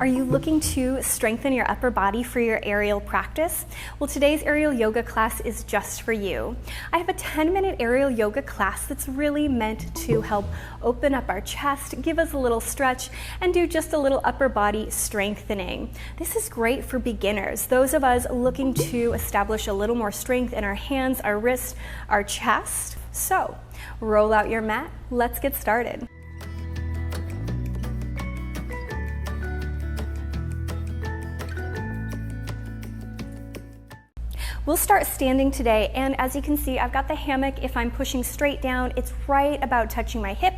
Are you looking to strengthen your upper body for your aerial practice? Well, today's aerial yoga class is just for you. I have a 10-minute aerial yoga class that's really meant to help open up our chest, give us a little stretch, and do just a little upper body strengthening. This is great for beginners, those of us looking to establish a little more strength in our hands, our wrists, our chest. So, roll out your mat, let's get started. We'll start standing today, and as you can see, I've got the hammock. If I'm pushing straight down, it's right about touching my hip.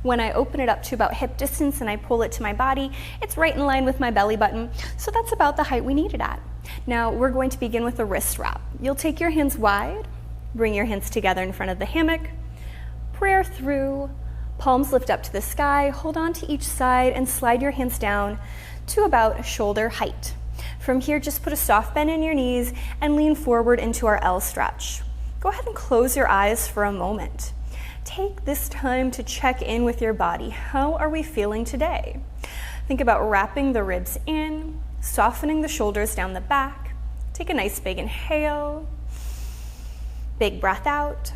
When I open it up to about hip distance and I pull it to my body, it's right in line with my belly button, so that's about the height we need it at. Now, we're going to begin with a wrist wrap. You'll take your hands wide, bring your hands together in front of the hammock, prayer through, palms lift up to the sky, hold on to each side, and slide your hands down to about shoulder height. From here, just put a soft bend in your knees and lean forward into our L stretch. Go ahead and close your eyes for a moment. Take this time to check in with your body. How are we feeling today? Think about wrapping the ribs in, softening the shoulders down the back. Take a nice big inhale, big breath out.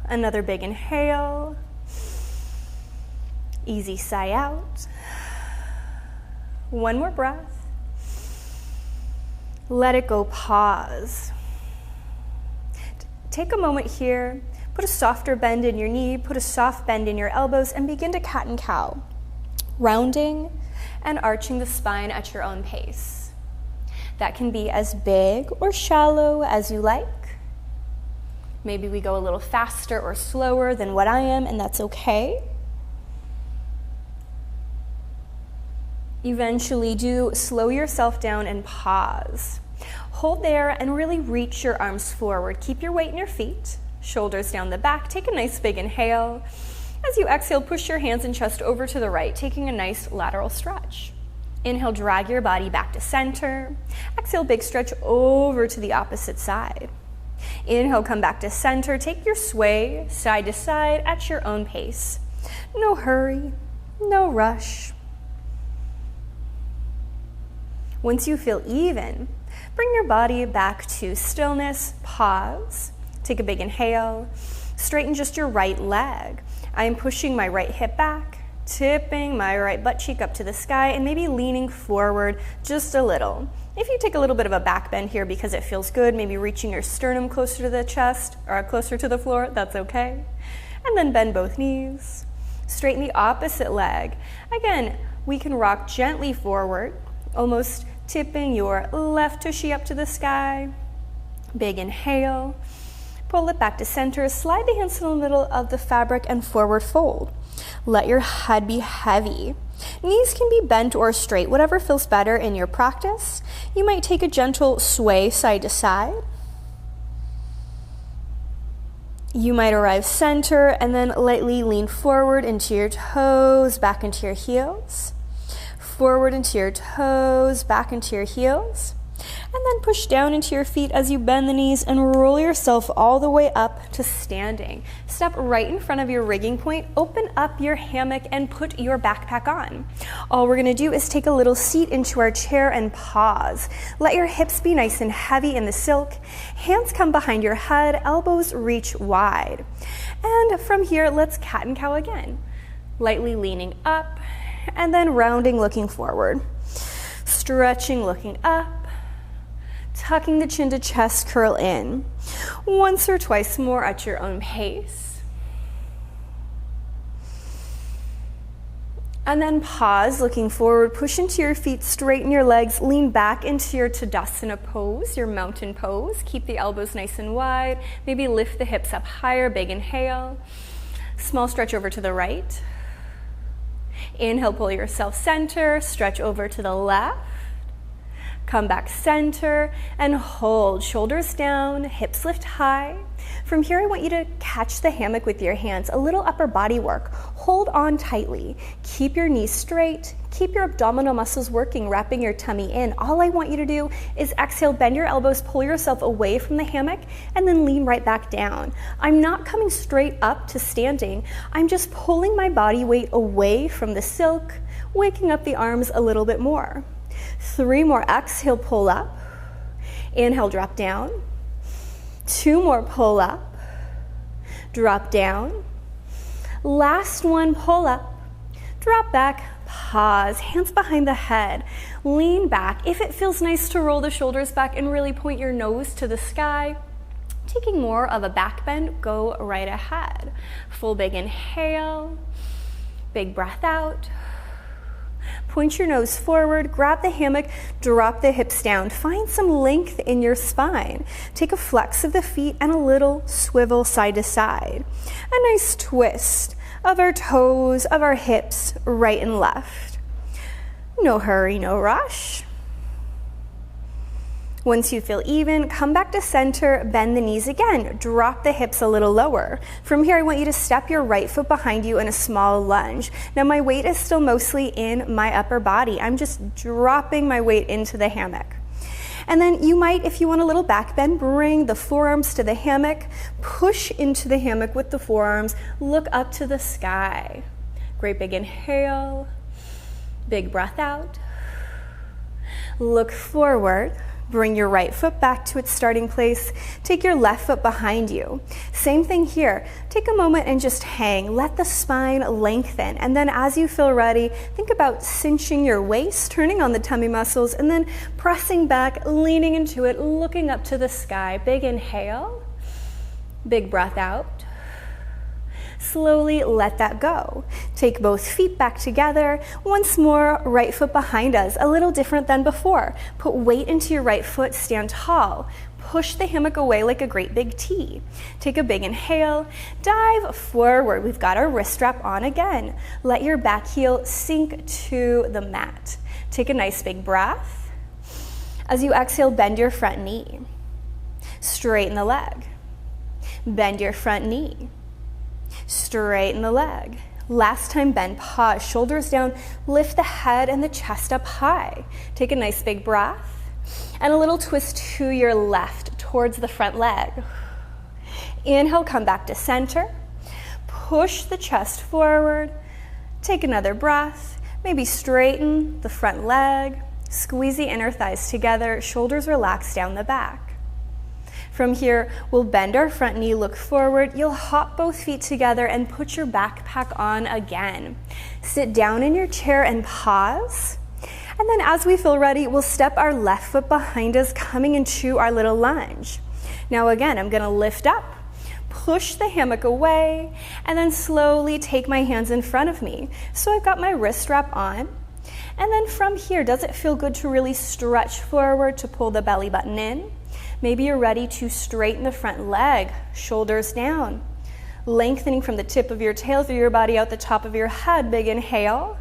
Another big inhale, easy sigh out. One more breath. Let it go, pause. Take a moment here, put a softer bend in your knee, put a soft bend in your elbows, and begin to cat and cow, rounding and arching the spine at your own pace. That can be as big or shallow as you like. Maybe we go a little faster or slower than what I am, and that's okay. Eventually, do slow yourself down and pause. Hold there and really reach your arms forward. Keep your weight in your feet, shoulders down the back. Take a nice big inhale. As you exhale, push your hands and chest over to the right, taking a nice lateral stretch. Inhale, drag your body back to center. Exhale, big stretch over to the opposite side. Inhale, come back to center. Take your sway side to side at your own pace. No hurry, no rush. Once you feel even, bring your body back to stillness, pause, take a big inhale, straighten just your right leg. I am pushing my right hip back, tipping my right butt cheek up to the sky, and maybe leaning forward just a little. If you take a little bit of a back bend here because it feels good, maybe reaching your sternum closer to the chest or closer to the floor, that's okay. And then bend both knees. Straighten the opposite leg. Again, we can rock gently forward, almost tipping your left tushy up to the sky. Big inhale. Pull it back to center. Slide the hands to the middle of the fabric and forward fold. Let your head be heavy. Knees can be bent or straight, whatever feels better in your practice. You might take a gentle sway side to side. You might arrive center and then lightly lean forward into your toes, back into your heels. Forward into your toes, back into your heels, and then push down into your feet as you bend the knees and roll yourself all the way up to standing. Step right in front of your rigging point, open up your hammock, and put your backpack on. All we're gonna do is take a little seat into our chair and pause. Let your hips be nice and heavy in the silk. Hands come behind your head, elbows reach wide. And from here, let's cat and cow again. Lightly leaning up, and then rounding, looking forward. Stretching, looking up. Tucking the chin to chest, curl in. Once or twice more at your own pace. And then pause, looking forward. Push into your feet, straighten your legs, lean back into your Tadasana pose, your mountain pose. Keep the elbows nice and wide. Maybe lift the hips up higher, big inhale. Small stretch over to the right. Inhale, pull yourself center, stretch over to the left. Come back center and hold, shoulders down, hips lift high. From here, I want you to catch the hammock with your hands, a little upper body work. Hold on tightly. Keep your knees straight. Keep your abdominal muscles working, wrapping your tummy in. All I want you to do is exhale, bend your elbows, pull yourself away from the hammock, and then lean right back down. I'm not coming straight up to standing. I'm just pulling my body weight away from the silk, waking up the arms a little bit more. 3 more, exhale, pull up. Inhale, drop down. 2 more, pull up. Drop down. Last one, pull up. Drop back, pause, hands behind the head. Lean back. If it feels nice to roll the shoulders back and really point your nose to the sky, taking more of a back bend, go right ahead. Full big inhale, big breath out. Point your nose forward, grab the hammock, drop the hips down. Find some length in your spine. Take a flex of the feet and a little swivel side to side. A nice twist of our toes, of our hips, right and left. No hurry, no rush. Once you feel even, come back to center, bend the knees again, drop the hips a little lower. From here, I want you to step your right foot behind you in a small lunge. Now my weight is still mostly in my upper body. I'm just dropping my weight into the hammock. And then you might, if you want a little back bend, bring the forearms to the hammock, push into the hammock with the forearms, look up to the sky. Great big inhale, big breath out. Look forward. Bring your right foot back to its starting place. Take your left foot behind you. Same thing here. Take a moment and just hang. Let the spine lengthen. And then as you feel ready, think about cinching your waist, turning on the tummy muscles, and then pressing back, leaning into it, looking up to the sky. Big inhale, big breath out. Slowly let that go. Take both feet back together. Once more, right foot behind us, a little different than before. Put weight into your right foot, stand tall. Push the hammock away like a great big T. Take a big inhale, dive forward. We've got our wrist strap on again. Let your back heel sink to the mat. Take a nice big breath. As you exhale, bend your front knee. Straighten the leg. Bend your front knee. Straighten the leg. Last time, bend, pause, shoulders down, lift the head and the chest up high. Take a nice big breath and a little twist to your left towards the front leg. Inhale, come back to center. Push the chest forward. Take another breath. Maybe straighten the front leg. Squeeze the inner thighs together. Shoulders relax down the back. From here, we'll bend our front knee, look forward. You'll hop both feet together and put your backpack on again. Sit down in your chair and pause. And then as we feel ready, we'll step our left foot behind us, coming into our little lunge. Now again, I'm gonna lift up, push the hammock away, and then slowly take my hands in front of me. So I've got my wrist strap on. And then from here, does it feel good to really stretch forward to pull the belly button in? Maybe you're ready to straighten the front leg, shoulders down. Lengthening from the tip of your tail through your body out the top of your head. Big inhale.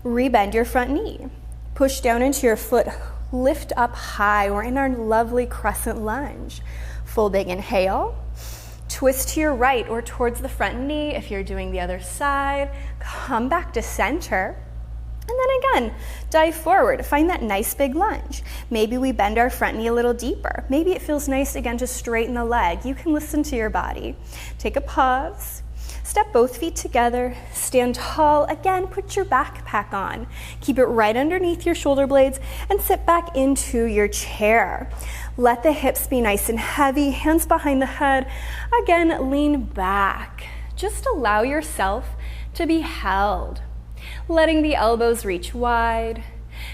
Rebend your front knee. Push down into your foot. Lift up high. We're in our lovely crescent lunge. Full big inhale. Twist to your right or towards the front knee if you're doing the other side. Come back to center. And then again, dive forward. Find that nice big lunge. Maybe we bend our front knee a little deeper. Maybe it feels nice again to straighten the leg. You can listen to your body. Take a pause. Step both feet together. Stand tall. Again, put your backpack on. Keep it right underneath your shoulder blades and sit back into your chair. Let the hips be nice and heavy. Hands behind the head. Again, lean back. Just allow yourself to be held. Letting the elbows reach wide.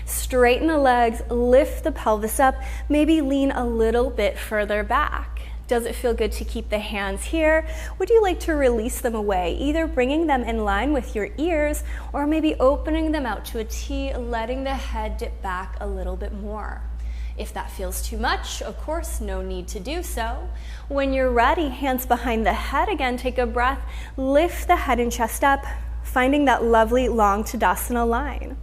Straighten the legs, lift the pelvis up, maybe lean a little bit further back. Does it feel good to keep the hands here? Would you like to release them away, either bringing them in line with your ears or maybe opening them out to a T, letting the head dip back a little bit more? If that feels too much, of course, no need to do so. When you're ready, hands behind the head again, take a breath, lift the head and chest up, finding that lovely long Tadasana line.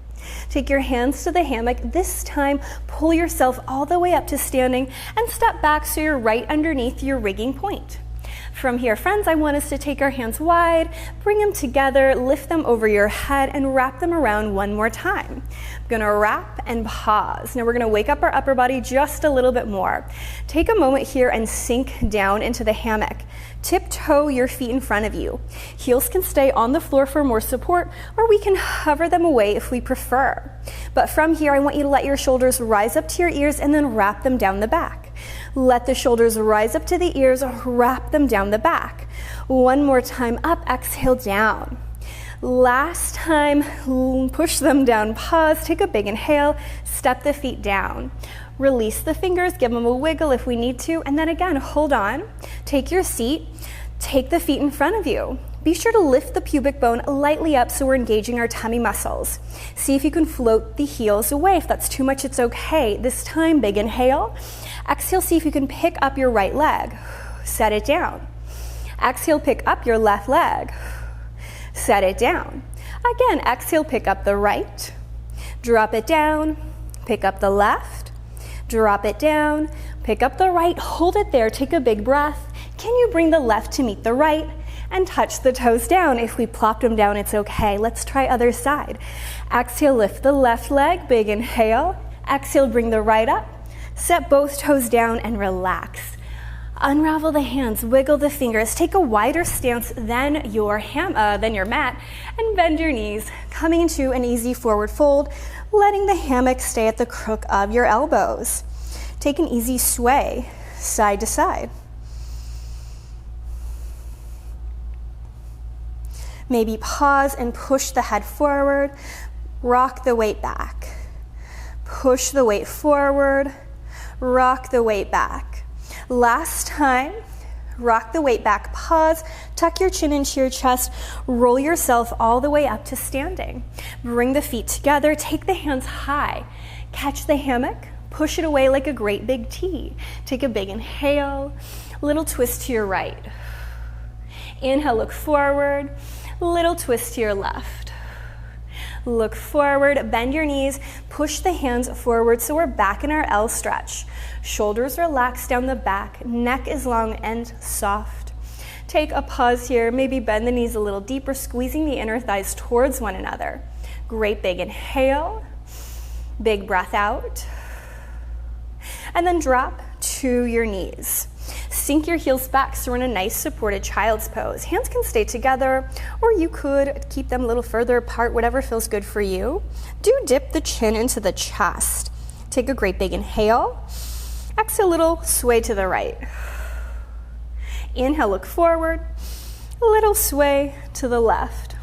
Take your hands to the hammock. This time, pull yourself all the way up to standing and step back so you're right underneath your rigging point. From here, friends, I want us to take our hands wide, bring them together, lift them over your head, and wrap them around one more time. I'm gonna wrap and pause. Now we're gonna wake up our upper body just a little bit more. Take a moment here and sink down into the hammock. Tiptoe your feet in front of you. Heels can stay on the floor for more support, or we can hover them away if we prefer. But from here, I want you to let your shoulders rise up to your ears and then wrap them down the back. Let the shoulders rise up to the ears, wrap them down the back. One more time up, exhale down. Last time, push them down, pause, take a big inhale, step the feet down. Release the fingers, give them a wiggle if we need to, and then again, hold on, take your seat, take the feet in front of you. Be sure to lift the pubic bone lightly up so we're engaging our tummy muscles. See if you can float the heels away. If that's too much, it's okay. This time, big inhale. Exhale, see if you can pick up your right leg. Set it down. Exhale, pick up your left leg. Set it down. Again, exhale, pick up the right. Drop it down. Pick up the left. Drop it down. Pick up the right. Hold it there. Take a big breath. Can you bring the left to meet the right? And touch the toes down. If we plopped them down, it's okay. Let's try other side. Exhale, lift the left leg. Big inhale. Exhale, bring the right up. Set both toes down and relax. Unravel the hands, wiggle the fingers, take a wider stance than your mat, and bend your knees, coming into an easy forward fold, letting the hammock stay at the crook of your elbows. Take an easy sway, side to side. Maybe pause and push the head forward, rock the weight back. Push the weight forward, rock the weight back. Last time, rock the weight back, pause, tuck your chin into your chest, roll yourself all the way up to standing. Bring the feet together, take the hands high, catch the hammock, push it away like a great big T. Take a big inhale, little twist to your right. Inhale, look forward, little twist to your left. Look forward, bend your knees, push the hands forward so we're back in our L stretch. Shoulders relaxed down the back, neck is long and soft. Take a pause here, maybe bend the knees a little deeper, squeezing the inner thighs towards one another. Great big inhale, big breath out, and then drop to your knees. Sink your heels back so we're in a nice supported child's pose. Hands can stay together, or you could keep them a little further apart, whatever feels good for you. Do dip the chin into the chest. Take a great big inhale. Exhale, little sway to the right. Inhale, look forward. Little sway to the left.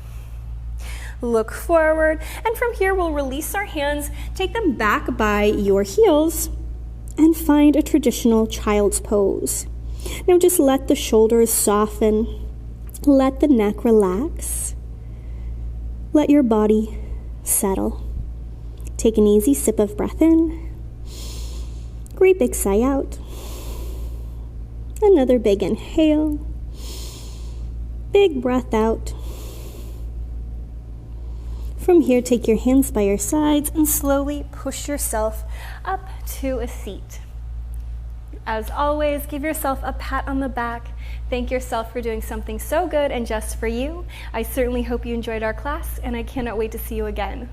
Look forward, and from here we'll release our hands, take them back by your heels, and find a traditional child's pose. Now just let the shoulders soften, let the neck relax, let your body settle. Take an easy sip of breath in, great big sigh out, another big inhale, big breath out. From here, take your hands by your sides and slowly push yourself up to a seat. As always, give yourself a pat on the back. Thank yourself for doing something so good and just for you. I certainly hope you enjoyed our class, and I cannot wait to see you again.